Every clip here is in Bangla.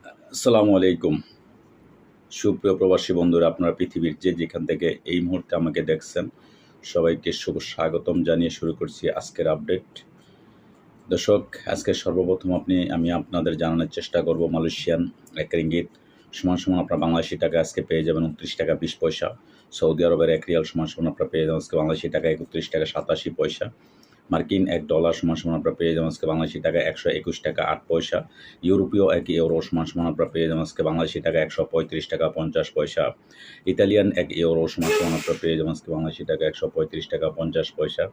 আসসালামু আলাইকুম। সুপ্রিয় প্রবাসী বন্ধুরা, আপনারা পৃথিবীর যেখান থেকে এই মুহূর্তে আমাকে দেখছেন, সবাইকে শুভ স্বাগতম জানিয়ে শুরু করছি আজকের আপডেট। দর্শক, আজকে সর্বপ্রথম আমি আপনাদের জানানোর চেষ্টা করব মালয়েশিয়ান এক রিঙ্গিত সমান আপনার বাংলাদেশি টাকা আজকে পেয়ে যাবেন 29 টাকা 20 পয়সা। সৌদি আরবের এক রিয়াল সমান আপনারা পেয়ে যাবেন আজকে বাংলাদেশি টাকা 31 টাকা 87 পয়সা। মার্কিন $1 সমান আপনারা পেয়ে যাবেন আজকে বাংলাদেশি টাকা 121 টাকা 8 পয়সা। ইউরোপীয় 1 ইউরো সমান আপনারা পেয়ে যাবেন আজকে বাংলাদেশি টাকা 135 টাকা 50 পয়সা। ইতালিয়ান 1 ইউরো সমান আপনারা পেয়ে যাবেন আজকে বাংলাদেশি টাকা 135 টাকা 50 পয়সা।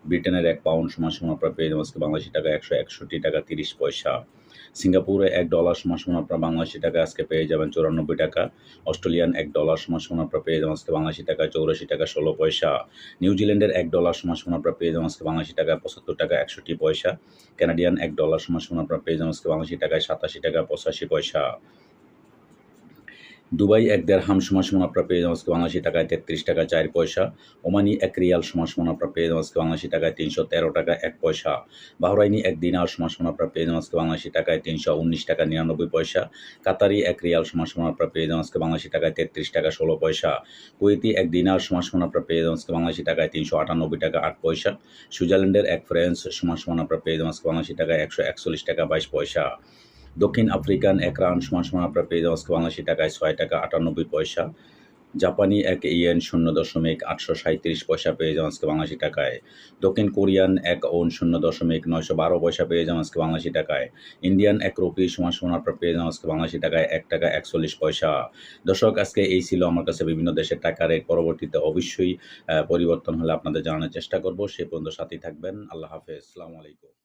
ব্রিটেনের 1 পাউন্ড সমান আপনারা পেয়ে যাবেন আজকে বাংলাদেশি টাকা 161 টাকা 30 পয়সা। সিঙ্গাপুরে $1 সমান আপনারা বাংলাদেশি টাকা আজকে পেয়ে যাবেন 94 টাকা। অস্ট্রেলিয়ান $1 সমান আপনারা পেয়ে যাবেন আজকে বাংলাদেশি টাকা 84 টাকা 16 পয়সা। নিউজিল্যান্ডের $1 সমান আপনারা পেয়ে যাবেন আজকে বাংলাদেশি টাকা 75 টাকা 61 পয়সা। কানাডিয়ান $1 সমান আপনারা পেয়ে যাবেন আজকে বাংলাদেশি টাকায় 87 টাকা 85 পয়সা। দুবাই 1 দিরহাম সমান আপনারা পেয়ে যাবেন আজকে বাংলাদেশি টাকায় 33 টাকা 4 পয়সা। ওমানি 1 রিয়াল সমান আপনারা পেয়ে যাবেন আজকে বাংলাদেশি টাকায় 313 টাকা 1 পয়সা। বাহরাইনি 1 দিনার সমান আপনারা পেয়ে যাবেন আজকে বাংলাদেশি টাকায় 319 টাকা 99 পয়সা। কাতারি 1 রিয়াল সমান আপনারা পেয়ে যাবেন আজকে বাংলাদেশি টাকায় 33 টাকা 16 পয়সা। কুয়েতি 1 দিনার সমান আপনারা পেয়ে যাবেন আজকে বাংলাদেশি টাকায় 398 টাকা 8 পয়সা। সুইজারল্যান্ডের 1 ফ্রান্স সমান আপনারা পেয়ে যাবেন আজকে বাংলাদেশি টাকায় 141 টাকা 22 পয়সা। দক্ষিণ আফ্রিকান 1 রান সমান আপনারা পেয়ে যাবেন আজকে বাংলাদেশি টাকায় 6 টাকা 98 পয়সা। জাপানি 1 ইয়েন 0.837 পয়সা পেয়ে যাবেন আজকে বাংলাদেশি টাকায়। দক্ষিণ কোরিয়ান 1 ওন 0.912 পয়সা পেয়ে যাবেন আজকে বাংলাদেশি টাকায়। ইন্ডিয়ান 1 রুপি সমান আপনারা পেয়ে যাবেন আজকে বাংলাদেশি টাকায় 1 টাকা 41 পয়সা। দর্শক, আজকে এই ছিল আমার কাছে বিভিন্ন দেশের টাকা রেট। পরবর্তীতে অবশ্যই পরিবর্তন হলে আপনাদের জানানোর চেষ্টা করব। সে পর্যন্ত সাথেই থাকবেন। আল্লাহ হাফেজ। আসসালামু আলাইকুম।